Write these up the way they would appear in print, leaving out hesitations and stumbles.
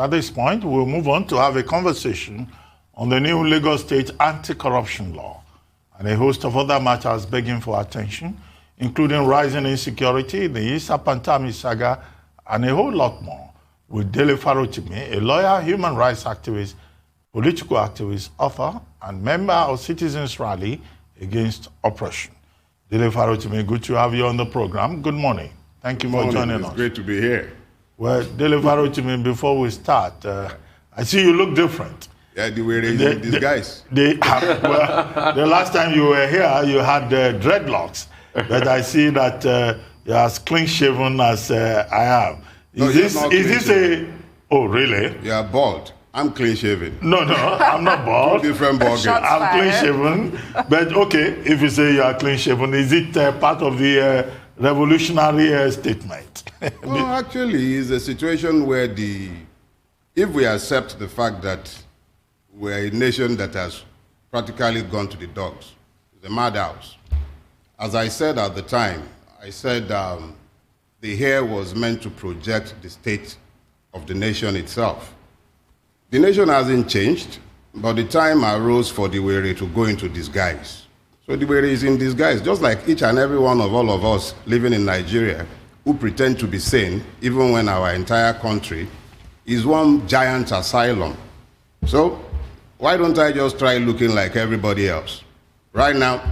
At this point, we'll move on to have a conversation on the new Lagos State anti-corruption law and a host of other matters begging for attention, including rising insecurity, the Pantami saga, and a whole lot more, with Dele Farotimi, a lawyer, human rights activist, political activist, author, and member of Citizens Rally Against Oppression. Dele Farotimi, good to have you on the program. Good morning. Thank you for joining us. It's great to be here. Well, Dele Farotimi, before we start, I see you look different. Yeah, the way in disguise. The last time you were here, you had dreadlocks. But I see that you're as clean-shaven as I am. Is this a... Oh, really? You are bald. I'm clean-shaven. No, I'm not bald. Two different ball games. I'm clean-shaven. But okay, if you say you are clean-shaven, is it part of the revolutionary statement? Well, actually, it's a situation where if we accept the fact that we're a nation that has practically gone to the dogs, the madhouse. As I said at the time, I said the hair was meant to project the state of the nation itself. The nation hasn't changed, but the time arose for the Were to go into disguise. So the Were is in disguise, just like each and every one of all of us living in Nigeria who pretend to be sane, even when our entire country is one giant asylum. So why don't I just try looking like everybody else? Right now,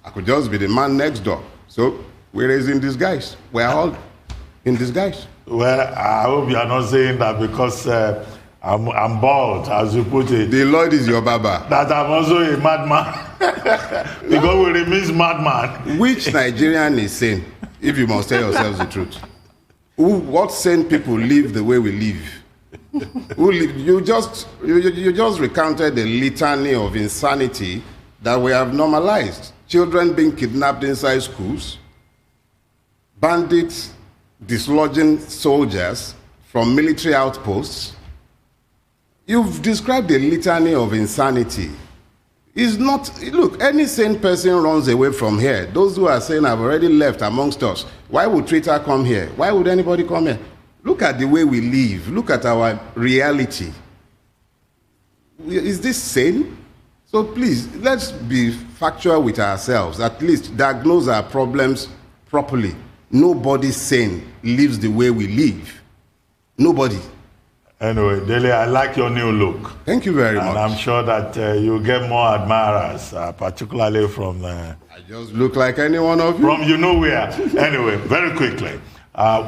I could just be the man next door. So Were is in disguise. We're all in disguise. Well, I hope you are not saying that because I'm bald, as you put it. The Lord is your Baba. That I'm also a madman. Because Were means madman. Which Nigerian is sane, if you must tell yourselves the truth? What sane people live the way we live? You just recounted the litany of insanity that we have normalized. Children being kidnapped inside schools, bandits dislodging soldiers from military outposts. You've described the litany of insanity. It's not, look, any sane person runs away from here. Those who are saying have already left amongst us. Why would Twitter come here? Why would anybody come here? Look at the way we live. Look at our reality. Is this sane? So please, let's be factual with ourselves. At least diagnose our problems properly. Nobody sane lives the way we live. Nobody. Anyway, Dele, I like your new look. Thank you very much. And I'm sure that you'll get more admirers, particularly from... I just look like any one of you. From you know where. Anyway, very quickly,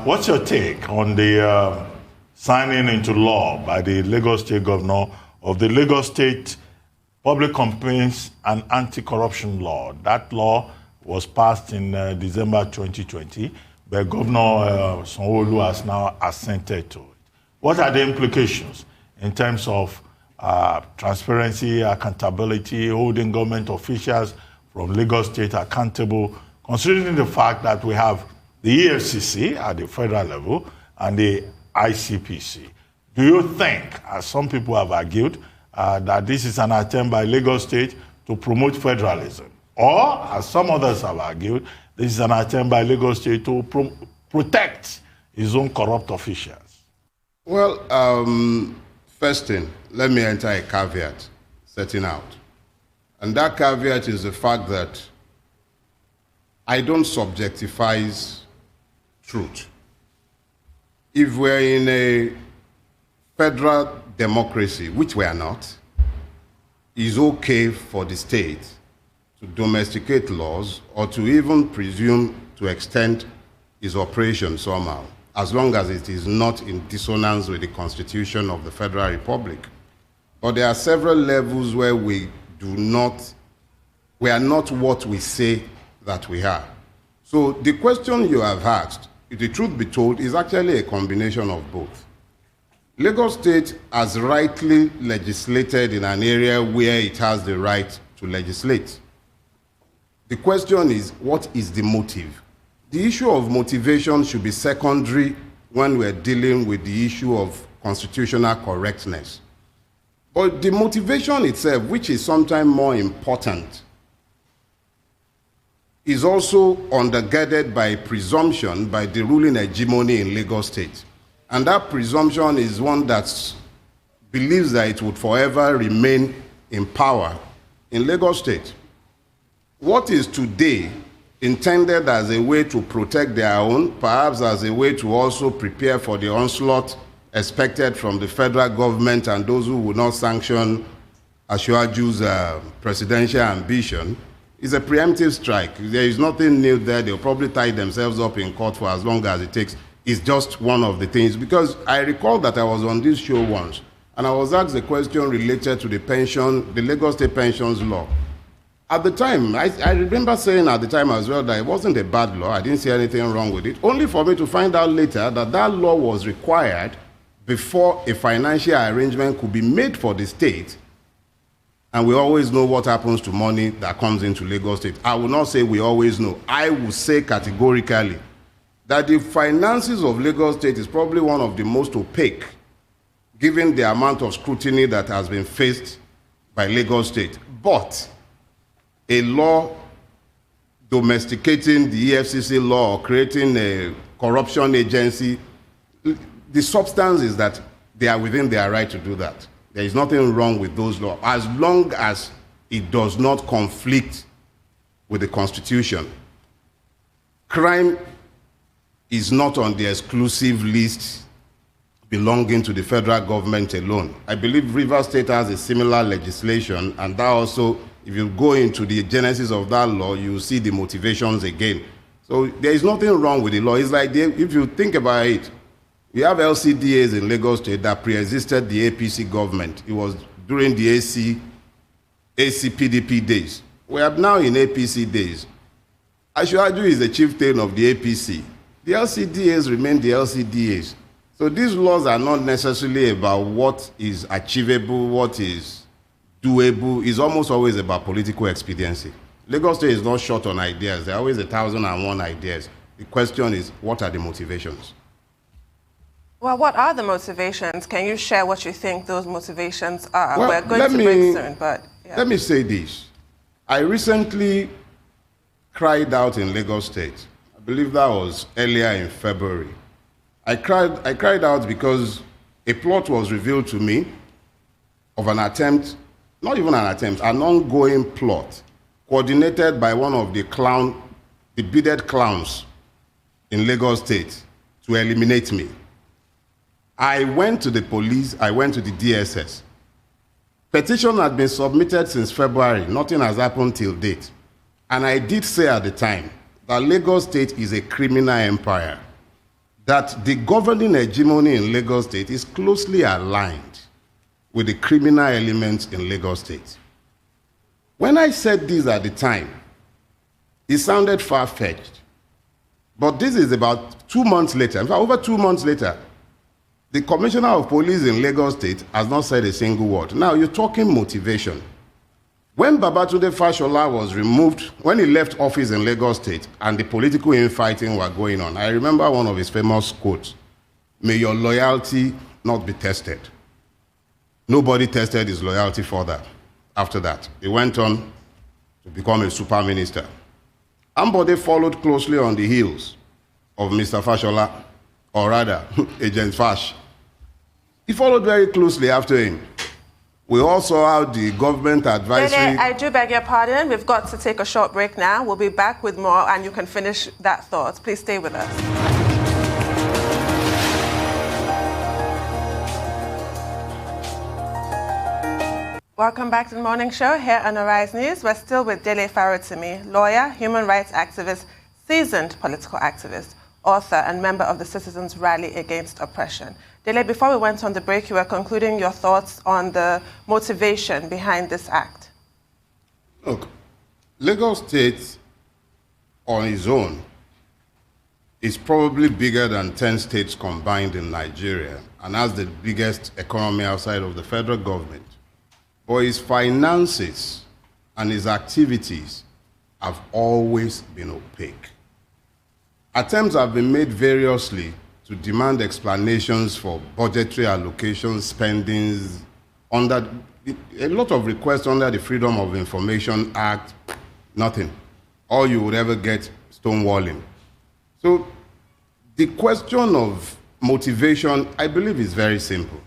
what's your take on the signing into law by the Lagos State Governor of the Lagos State Public Complaints and Anti-Corruption Law? That law was passed in December 2020, but Governor Sanwo-Olu has now assented to it. What are the implications in terms of transparency, accountability, holding government officials from Lagos State accountable, considering the fact that we have the EFCC at the federal level and the ICPC? Do you think, as some people have argued, that this is an attempt by Lagos State to promote federalism? Or, as some others have argued, this is an attempt by Lagos State to protect its own corrupt officials? Well, first thing, let me enter a caveat setting out. And that caveat is the fact that I don't subjectify truth. If we're in a federal democracy, which we are not, it's okay for the state to domesticate laws or to even presume to extend its operation somehow, as long as it is not in dissonance with the Constitution of the Federal Republic. But there are several levels where we are not what we say that we are. So the question you have asked, if the truth be told, is actually a combination of both. Lagos State has rightly legislated in an area where it has the right to legislate. The question is, what is the motive? The issue of motivation should be secondary when we're dealing with the issue of constitutional correctness. But the motivation itself, which is sometimes more important, is also undergirded by presumption by the ruling hegemony in Lagos State. And that presumption is one that believes that it would forever remain in power in Lagos State. What is today intended as a way to protect their own, perhaps as a way to also prepare for the onslaught expected from the federal government and those who will not sanction Asiwaju's presidential ambition, is a preemptive strike. There is nothing new there. They'll probably tie themselves up in court for as long as it takes. It's just one of the things. Because I recall that I was on this show once, and I was asked a question related to the Lagos State pensions law. At the time, I remember saying at the time as well that it wasn't a bad law. I didn't see anything wrong with it, only for me to find out later that that law was required before a financial arrangement could be made for the state. And we always know what happens to money that comes into Lagos State. I will not say we always know. I will say categorically that the finances of Lagos State is probably one of the most opaque, given the amount of scrutiny that has been faced by Lagos State. But a law domesticating the EFCC law or creating a corruption agency, the substance is that they are within their right to do that. There is nothing wrong with those laws, as long as it does not conflict with the Constitution. Crime is not on the exclusive list belonging to the federal government alone. I believe Rivers State has a similar legislation, and that also, if you go into the genesis of that law, you will see the motivations again. So there is nothing wrong with the law. It's like, if you think about it, we have LCDAs in Lagos State that pre-existed the APC government. It was during the AC PDP days. We are now in APC days. Asiwaju is the chieftain of the APC. The LCDAs remain the LCDAs. So these laws are not necessarily about what is achievable, what is doable. It's almost always about political expediency. Lagos State is not short on ideas. There are always 1,001 ideas. The question is, what are the motivations? Well, what are the motivations? Can you share what you think those motivations are? Well, we're going to break soon, but... Yeah. Let me say this. I recently cried out in Lagos State. I believe that was earlier in February. I cried out because a plot was revealed to me of an attempt, not even an attempt, an ongoing plot coordinated by one of the bearded clowns in Lagos State to eliminate me. I went to the police, I went to the DSS. Petition had been submitted since February. Nothing has happened till date. And I did say at the time that Lagos State is a criminal empire, that the governing hegemony in Lagos State is closely aligned with the criminal elements in Lagos State. When I said this at the time, it sounded far-fetched. But this is about 2 months later, in fact, over 2 months later, the Commissioner of Police in Lagos State has not said a single word. Now, you're talking motivation. When Babatunde Fashola was removed, when he left office in Lagos State and the political infighting were going on, I remember one of his famous quotes, "May your loyalty not be tested." Nobody tested his loyalty further after that. He went on to become a super minister. Ambode followed closely on the heels of Mr. Fashola, or rather, Agent Fash. He followed very closely after him. We also have the government advisory... Dele, I do beg your pardon. We've got to take a short break now. We'll be back with more, and you can finish that thought. Please stay with us. Welcome back to the morning show here on Arise News. We're still with Dele Farotimi, lawyer, human rights activist, seasoned political activist, author and member of the Citizens Rally Against Oppression. Dele, before we went on the break, you were concluding your thoughts on the motivation behind this act. Look, Lagos State on its own is probably bigger than 10 states combined in Nigeria and has the biggest economy outside of the federal government. But its finances and its activities have always been opaque. Attempts have been made variously to demand explanations for budgetary allocations, spendings, under a lot of requests under the Freedom of Information Act, nothing. All you would ever get, stonewalling. So the question of motivation, I believe, is very simple.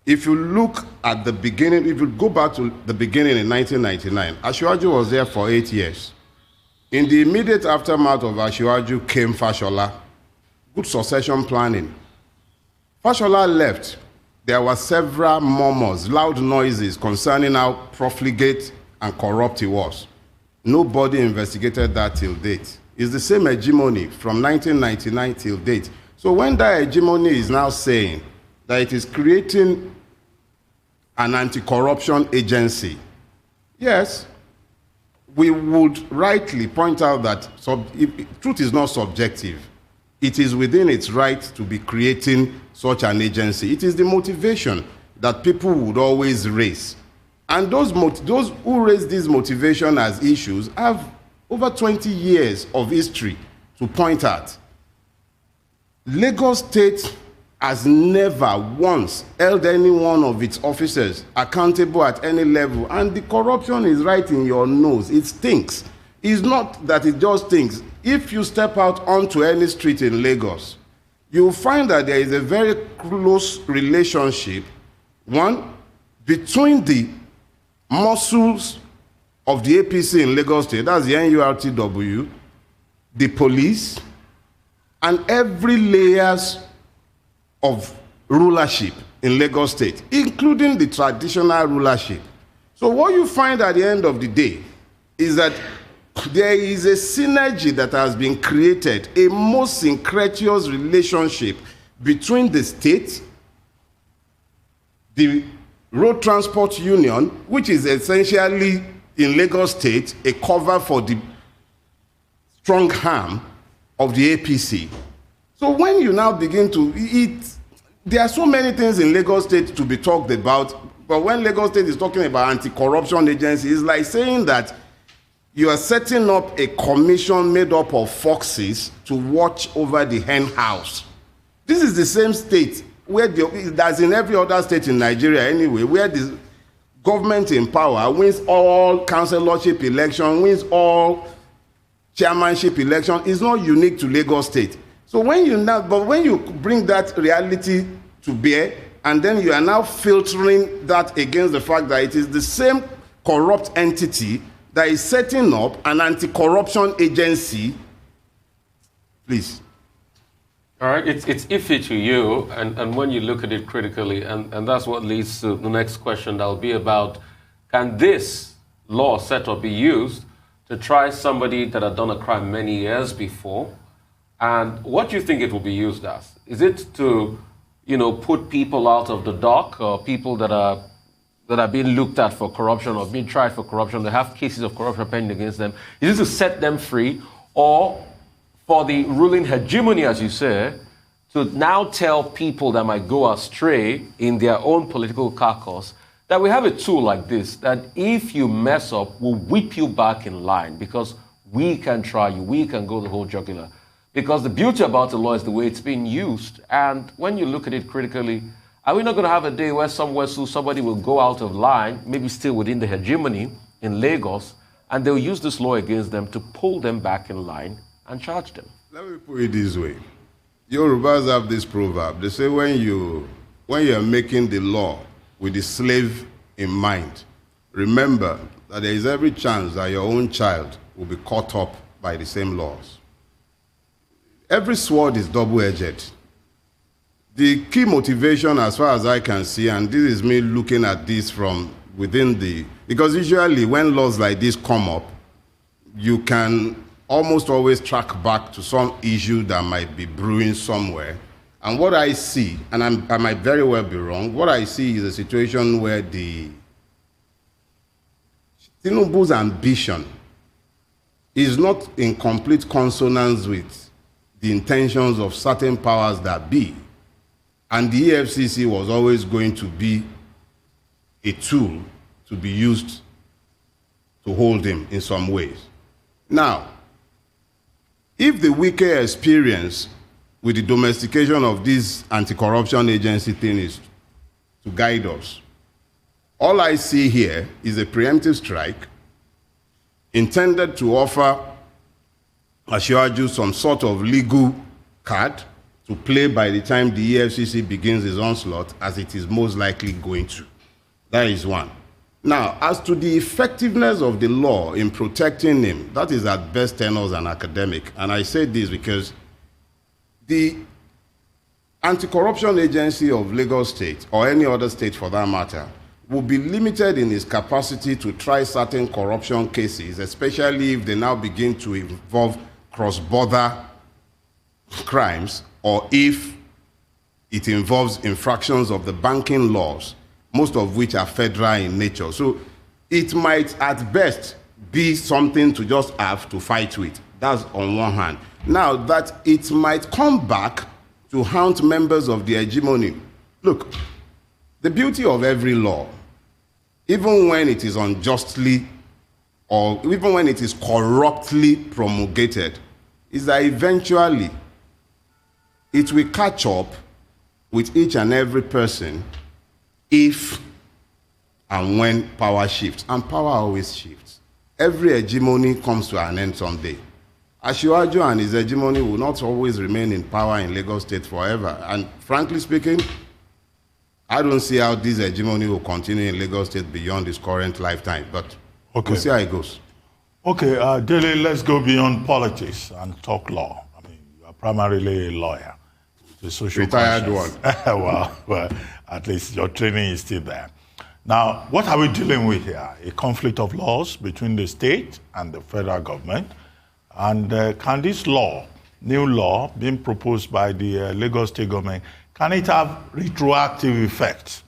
If you look at the beginning, if you go back to the beginning in 1999, Asiwaju was there for 8 years. In the immediate aftermath of Asiwaju came Fashola. Good succession planning. Fashola left. There were several murmurs, loud noises concerning how profligate and corrupt he was. Nobody investigated that till date. It's the same hegemony from 1999 till date. So when that hegemony is now saying that it is creating an anti-corruption agency, yes, we would rightly point out that truth is not subjective. It is within its right to be creating such an agency. It is the motivation that people would always raise. And those who raise this motivation as issues have over 20 years of history to point at. Lagos State has never once held any one of its officers accountable at any level, and the corruption is right in your nose. It stinks. It's not that it just stinks. If you step out onto any street in Lagos, you'll find that there is a very close relationship, one, between the muscles of the APC in Lagos State, that's the NURTW, the police, and every layers of rulership in Lagos State, including the traditional rulership. So what you find at the end of the day is that there is a synergy that has been created, a most syncretious relationship between the state, the Road Transport Union, which is essentially in Lagos State a cover for the strong arm of the APC. So when you now begin to there are so many things in Lagos State to be talked about, but when Lagos State is talking about anti-corruption agency, it's like saying that you are setting up a commission made up of foxes to watch over the hen house. This is the same state where that's in every other state in Nigeria anyway, where the government in power wins all councillorship election, wins all chairmanship election. Is not unique to Lagos State. So when you bring that reality to bear, and then you are now filtering that against the fact that it is the same corrupt entity that is setting up an anti-corruption agency, please. All right, it's iffy to you, and when you look at it critically, and that's what leads to the next question that will be about, can this law setup be used to try somebody that had done a crime many years before? And what do you think it will be used as? Is it to, put people out of the dock, or people that are being looked at for corruption or being tried for corruption, they have cases of corruption pending against them? Is it to set them free, or for the ruling hegemony, as you say, to now tell people that might go astray in their own political caucus that we have a tool like this, that if you mess up, we'll whip you back in line because we can try you, we can go the whole jugular. Because the beauty about the law is the way it's being used. And when you look at it critically, are we not going to have a day where somebody will go out of line, maybe still within the hegemony in Lagos, and they'll use this law against them to pull them back in line and charge them? Let me put it this way. Yorubas have this proverb. They say when you are making the law with the slave in mind, remember that there is every chance that your own child will be caught up by the same laws. Every sword is double-edged. The key motivation, as far as I can see, and this is me looking at this from within because usually when laws like this come up, you can almost always track back to some issue that might be brewing somewhere. And what I see, and I might very well be wrong, what I see is a situation where Tinubu's ambition is not in complete consonance with the intentions of certain powers that be. And the EFCC was always going to be a tool to be used to hold him in some ways. Now, if the wicked experience with the domestication of this anti-corruption agency thing is to guide us, all I see here is a preemptive strike intended to offer Asiwaju some sort of legal card to to play by the time the EFCC begins its onslaught, as it is most likely going to. That is one. Now, as to the effectiveness of the law in protecting him, that is at best tenors and academic. And I say this because the Anti-Corruption Agency of Lagos State, or any other state for that matter, will be limited in its capacity to try certain corruption cases, especially if they now begin to involve cross-border crimes, or if it involves infractions of the banking laws, most of which are federal in nature. So it might at best be something to just have to fight with. That's on one hand. Now, that it might come back to haunt members of the hegemony. Look, the beauty of every law, even when it is unjustly or even when it is corruptly promulgated, is that eventually it will catch up with each and every person if and when power shifts. And power always shifts. Every hegemony comes to an end someday. Asiwaju and his hegemony will not always remain in power in Lagos State forever. And frankly speaking, I don't see how this hegemony will continue in Lagos State beyond his current lifetime. But we'll see how it goes. Okay, Dele, let's go beyond politics and talk law. I mean, you are primarily a lawyer. The social retired one. well, at least your training is still there. Now, what are we dealing with here? A conflict of laws between the state and the federal government. And can this law, new law, being proposed by the Lagos State government, can it have retroactive effect?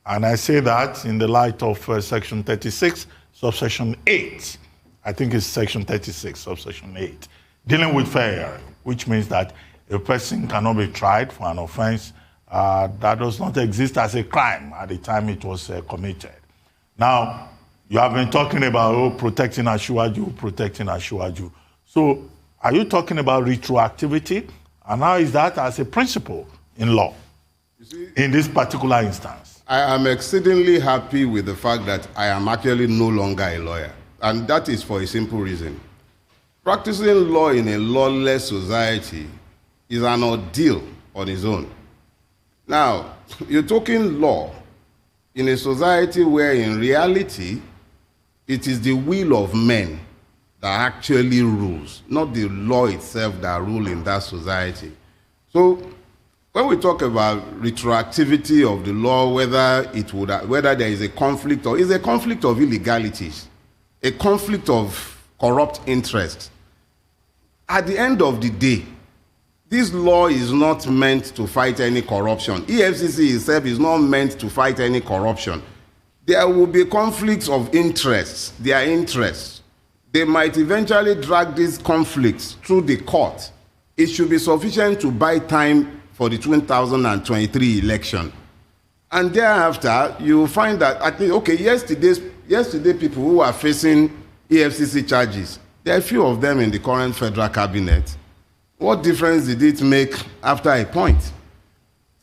And I say that in the light of Section 36, subsection 8. I think it's Section 36, subsection 8, dealing with fair hearing, which means that a person cannot be tried for an offense that does not exist as a crime at the time it was committed. Now, you have been talking about protecting Asiwaju. So, are you talking about retroactivity? And how is that as a principle in law, in this particular instance? I am exceedingly happy with the fact that I am actually no longer a lawyer. And that is for a simple reason. Practicing law in a lawless society is an ordeal on its own. Now, you're talking law in a society where in reality, it is the will of men that actually rules, not the law itself that rules in that society. So, when we talk about retroactivity of the law, whether there is a conflict or is a conflict of illegalities, a conflict of corrupt interests, at the end of the day, this law is not meant to fight any corruption. EFCC itself is not meant to fight any corruption. There will be conflicts of interests, their interests. They might eventually drag these conflicts through the court. It should be sufficient to buy time for the 2023 election. And thereafter, you will find that, I think, okay, yesterday people who are facing EFCC charges, there are a few of them in the current federal cabinet. What difference did it make after a point?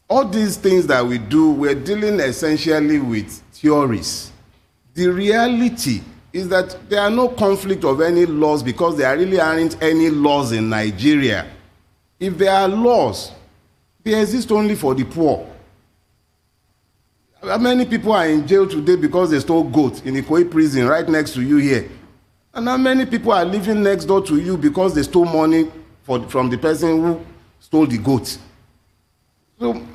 All these things that we do, we're dealing essentially with theories. The reality is that there are no conflict of any laws because there really aren't any laws in Nigeria. If there are laws, they exist only for the poor. Many people are in jail today because they stole goats in Ikoyi prison right next to you here. And how many people are living next door to you because they stole money from the person who stole the goat? So,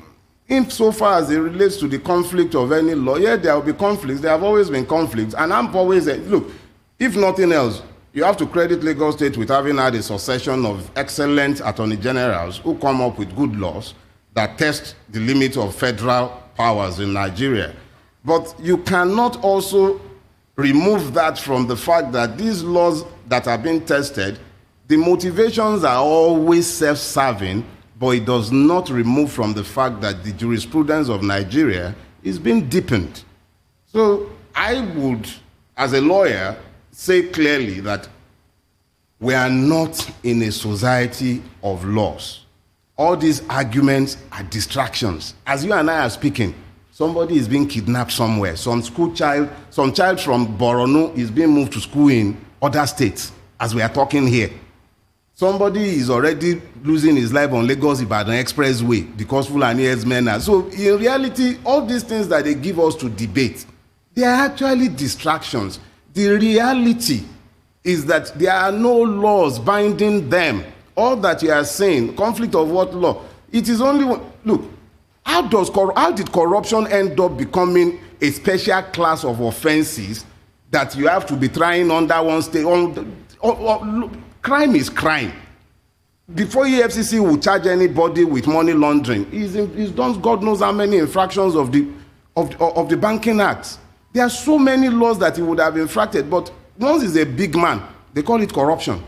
insofar as it relates to the conflict of any law, yeah, there will be conflicts. There have always been conflicts. And I'm always saying, look, if nothing else, you have to credit Lagos State with having had a succession of excellent attorney generals who come up with good laws that test the limits of federal powers in Nigeria. But you cannot also remove that from the fact that these laws that are being tested, the motivations are always self-serving, but it does not remove from the fact that the jurisprudence of Nigeria is being deepened. So I would, as a lawyer, say clearly that we are not in a society of laws. All these arguments are distractions. As you and I are speaking, somebody is being kidnapped somewhere. Some child from Borno is being moved to school in other states as we are talking here. Somebody is already losing his life on Lagos-Ibadan Expressway because Fulani herdsmen are. So in reality, all these things that they give us to debate, they are actually distractions. The reality is that there are no laws binding them. All that you are saying, conflict of what law? It is only one. Look, how did corruption end up becoming a special class of offenses that you have to be trying under one state? Crime is crime. Before EFCC will charge anybody with money laundering, he's done God knows how many infractions of the Banking Act. There are so many laws that he would have infracted, but once he's a big man, they call it corruption.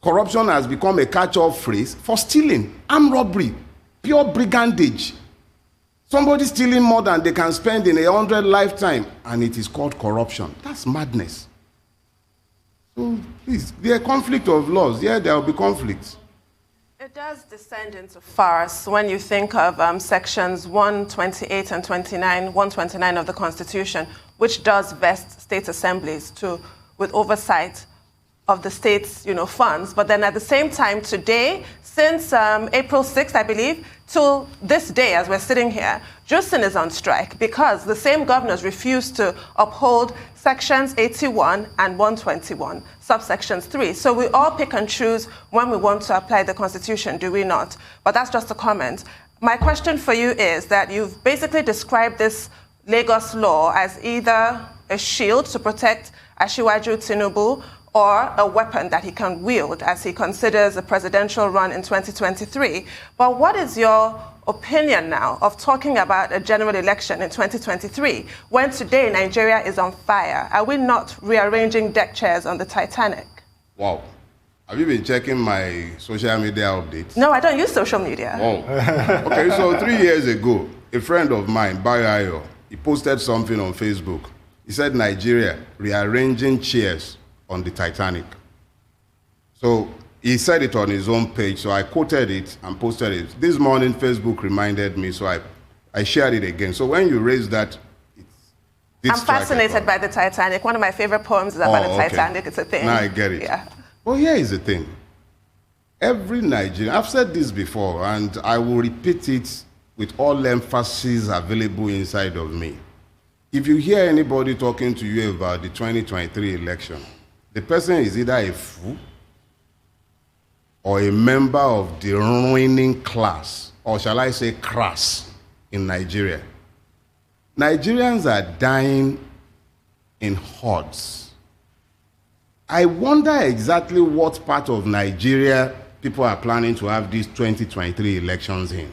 Corruption has become a catch-all phrase for stealing, armed robbery, pure brigandage. Somebody stealing more than they can spend in 100 lifetime, and it is called corruption. That's madness. So please, there are conflict of laws. Yeah, there will be conflicts. It does descend into farce when you think of sections 128 and 129 of the Constitution, which does vest state assemblies with oversight of the state's funds. But then at the same time today, since April 6th, I believe, till this day as we're sitting here, Justin is on strike because the same governors refused to uphold sections 81 and 121, subsections 3. So we all pick and choose when we want to apply the Constitution, do we not? But that's just a comment. My question for you is that you've basically described this Lagos law as either a shield to protect Asiwaju Tinubu or a weapon that he can wield as he considers a presidential run in 2023. But what is your opinion now of talking about a general election in 2023 when today Nigeria is on fire? Are we not rearranging deck chairs on the Titanic? Wow. Have you been checking my social media updates? No, I don't use social media. Oh. Okay, so 3 years ago, a friend of mine, Bayo, he posted something on Facebook. He said Nigeria rearranging chairs on the Titanic. So he said it on his own page, so I quoted it and posted it. This morning, Facebook reminded me, so I shared it again. So when you raise that, I'm fascinated by the Titanic. One of my favorite poems is about the Titanic. It's a thing. Now I get it. Yeah. Well, here is the thing. Every Nigerian, I've said this before, and I will repeat it with all emphasis available inside of me. If you hear anybody talking to you about the 2023 election, the person is either a fool or a member of the ruining class, or shall I say crass, in Nigeria. Nigerians are dying in hordes. I wonder exactly what part of Nigeria people are planning to have these 2023 elections in.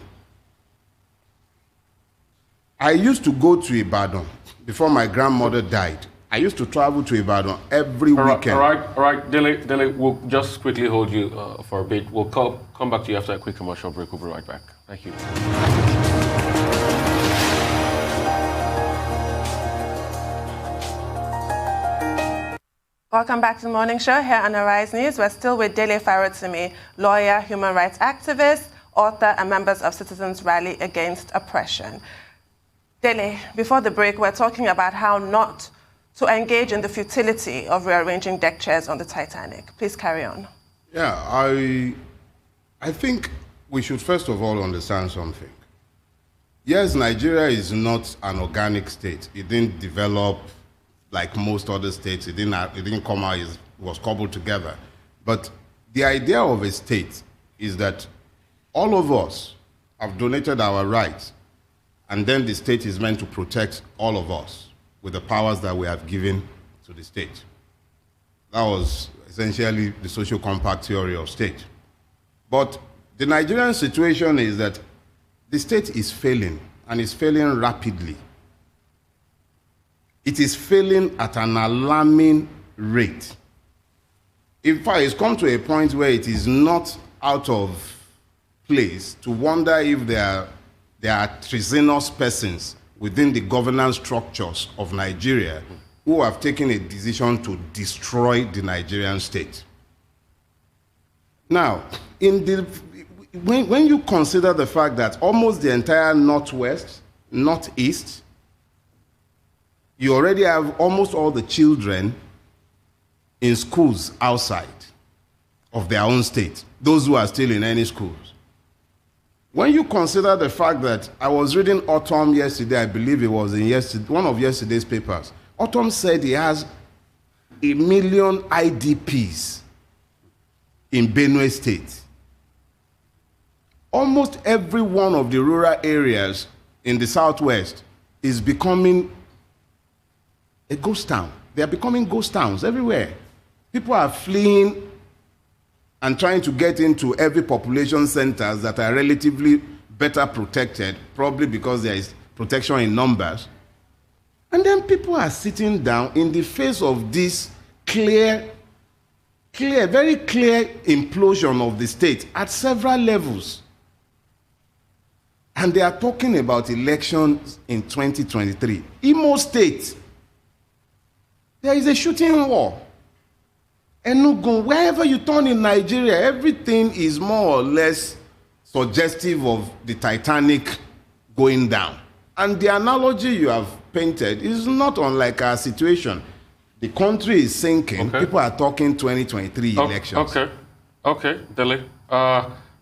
I used to go to Ibadan before my grandmother died. I used to travel to Ibadan every weekend. All right. Dele, we'll just quickly hold you for a bit. We'll come back to you after a quick commercial break. We'll be right back. Thank you. Welcome back to the morning show here on Arise News. We're still with Dele Farotimi, lawyer, human rights activist, author, and members of Citizens Rally Against Oppression. Dele, before the break, we're talking about how not to engage in the futility of rearranging deck chairs on the Titanic. Please carry on. Yeah, I think we should first of all understand something. Yes, Nigeria is not an organic state. It didn't develop like most other states. It didn't come out, it was cobbled together. But the idea of a state is that all of us have donated our rights, and then the state is meant to protect all of us with the powers that we have given to the state. That was essentially the social compact theory of state. But the Nigerian situation is that the state is failing, and it's failing rapidly. It is failing at an alarming rate. In fact, it's come to a point where it is not out of place to wonder if there are treasonous persons within the governance structures of Nigeria who have taken a decision to destroy the Nigerian state. Now, when you consider the fact that almost the entire Northwest, Northeast, you already have almost all the children in schools outside. of their own state, those who are still in any schools. When you consider the fact that I was reading Autumn yesterday, I believe it was in one of yesterday's papers, Autumn said he has 1 million IDPs in Benue State. Almost every one of the rural areas in the southwest is becoming a ghost town. They are becoming ghost towns everywhere. People are fleeing and trying to get into every population centers that are relatively better protected, probably because there is protection in numbers. And then people are sitting down in the face of this very clear implosion of the state at several levels. And they are talking about elections in 2023. Imo State, there is a shooting war. Enugu, wherever you turn in Nigeria, everything is more or less suggestive of the Titanic going down. And the analogy you have painted is not unlike our situation. The country is sinking. Okay. People are talking 2023 elections. Okay, Dele.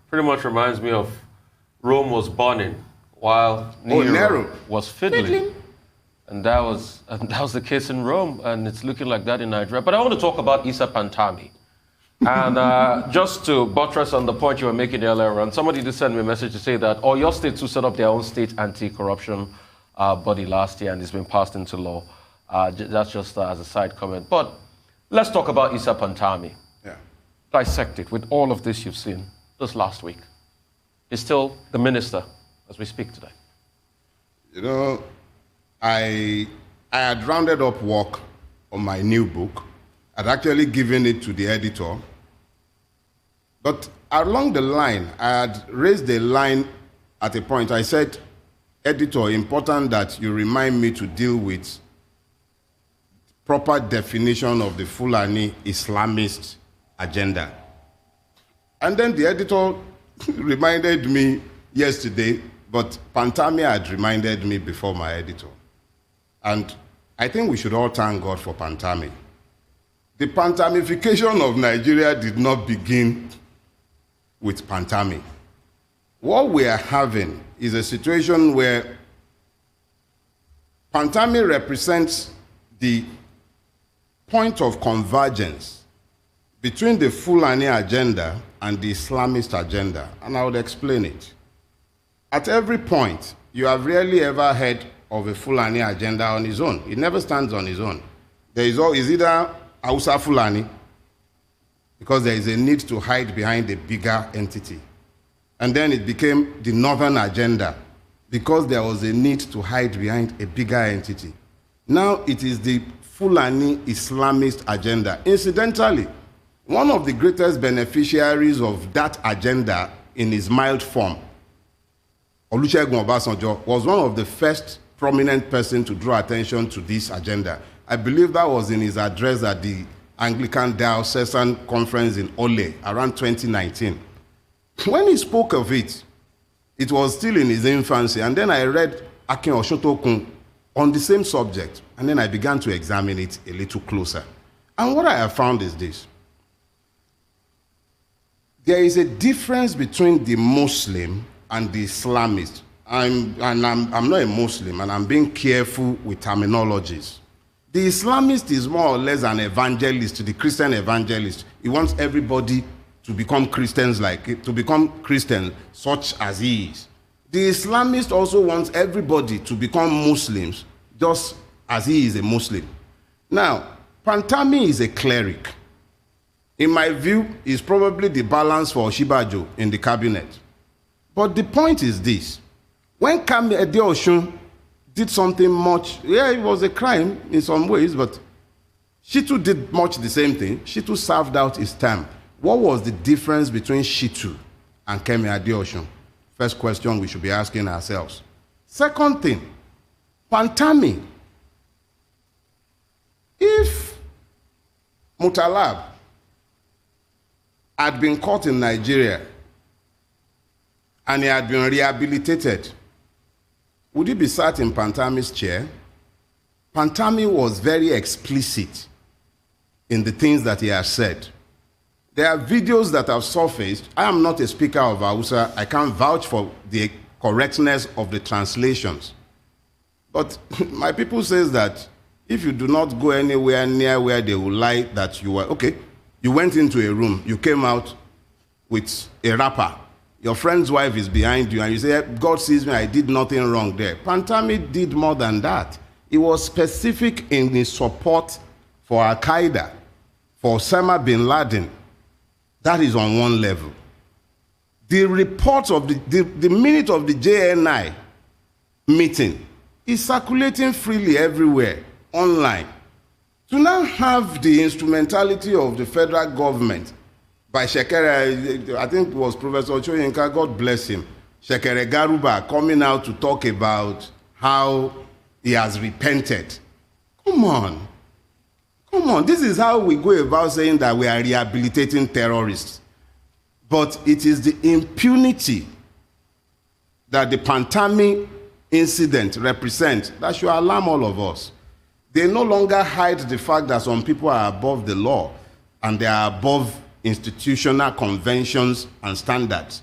Pretty much reminds me of Rome was burning while Nero was fiddling. And that was the case in Rome, and it's looking like that in Nigeria. But I want to talk about Isa Pantami. And just to buttress on the point you were making earlier on, somebody did send me a message to say that your state to set up their own state anti-corruption body last year, and it's been passed into law. That's just as a side comment. But let's talk about Isa Pantami. Yeah. Dissect it with all of this you've seen this last week. He's still the minister as we speak today. You know, I had rounded up work on my new book. I'd actually given it to the editor. But along the line, I had raised a line at a point. I said, editor, important that you remind me to deal with proper definition of the Fulani Islamist agenda. And then the editor reminded me yesterday, but Pantami had reminded me before my editor. And I think we should all thank God for Pantami. The Pantamification of Nigeria did not begin with Pantami. What we are having is a situation where Pantami represents the point of convergence between the Fulani agenda and the Islamist agenda, and I would explain it. At every point, you have rarely ever heard of a Fulani agenda on his own. It never stands on his own. There is either Hausa Fulani, because there is a need to hide behind a bigger entity. And then it became the Northern agenda, because there was a need to hide behind a bigger entity. Now it is the Fulani Islamist agenda. Incidentally, one of the greatest beneficiaries of that agenda in its mild form, Olusegun Obasanjo, was one of the first prominent person to draw attention to this agenda. I believe that was in his address at the Anglican Diocesan Conference in Ole around 2019. When he spoke of it, it was still in his infancy, and then I read Akin Oshotokun on the same subject, and then I began to examine it a little closer. And what I have found is this. There is a difference between the Muslim and the Islamist. I'm not a Muslim, and I'm being careful with terminologies. The Islamist is more or less an evangelist, the Christian evangelist. He wants everybody to become Christians such as he is. The Islamist also wants everybody to become Muslims just as he is a Muslim. Now, Pantami is a cleric. In my view, he's probably the balance for Oshibajo in the cabinet. But the point is this. When Kami Edeoshun did something much, it was a crime in some ways, but Shitu did much the same thing. Shitu served out his term. What was the difference between Shitu and Kemi Adeoshun? First question we should be asking ourselves. Second thing, Pantami. If Mutalab had been caught in Nigeria and he had been rehabilitated, would he be sat in Pantami's chair? Pantami was very explicit in the things that he has said. There are videos that have surfaced. I am not a speaker of Hausa. I can't vouch for the correctness of the translations. But my people says that if you do not go anywhere near where they will lie that you were, okay, you went into a room, you came out with a rapper, your friend's wife is behind you, and you say, God sees me, I did nothing wrong there. Pantami did more than that. He was specific in his support for Al-Qaeda, for Osama bin Laden. That is on one level. The report of the minute of the JNI meeting is circulating freely everywhere, online. To now have the instrumentality of the federal government by Shekere, I think it was Professor Ochoyinka, God bless him, Shekere Garuba coming out to talk about how he has repented. Come on. Come on. This is how we go about saying that we are rehabilitating terrorists. But it is the impunity that the Pantami incident represents that should alarm all of us. They no longer hide the fact that some people are above the law and they are above institutional conventions and standards.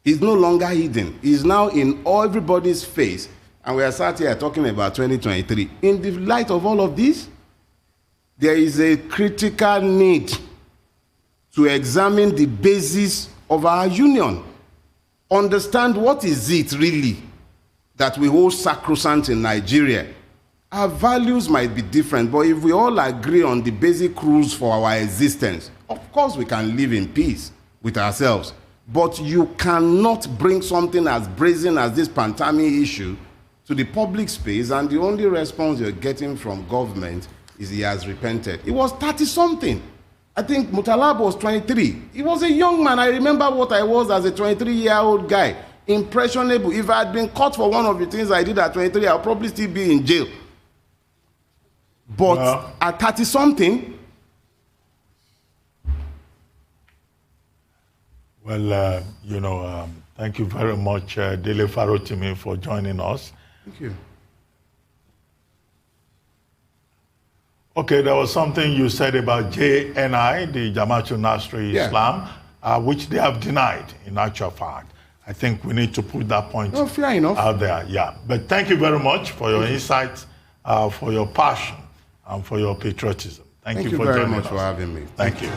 It's no longer hidden. It's now in everybody's face. And we are sat here talking about 2023. In the light of all of this, there is a critical need to examine the basis of our union. Understand what is it really that we hold sacrosanct in Nigeria. Our values might be different, but if we all agree on the basic rules for our existence, of course we can live in peace with ourselves. But you cannot bring something as brazen as this Pantami issue to the public space, and the only response you're getting from government is he has repented. He was 30-something. I think Mutalab was 23. He was a young man. I remember what I was as a 23-year-old guy. Impressionable. If I had been caught for one of the things I did at 23, I'll probably still be in jail. But at 30-something... Well, thank you very much, Dele Farotimi, for joining us. Thank you. Okay, there was something you said about JNI, the Jamaatul Nasri Islam, which they have denied, in actual fact. I think we need to put that point fair enough. out there. Yeah, but thank you very much for your insights, for your passion, and for your patriotism. Thank you for very joining much us. for having me. Thank you.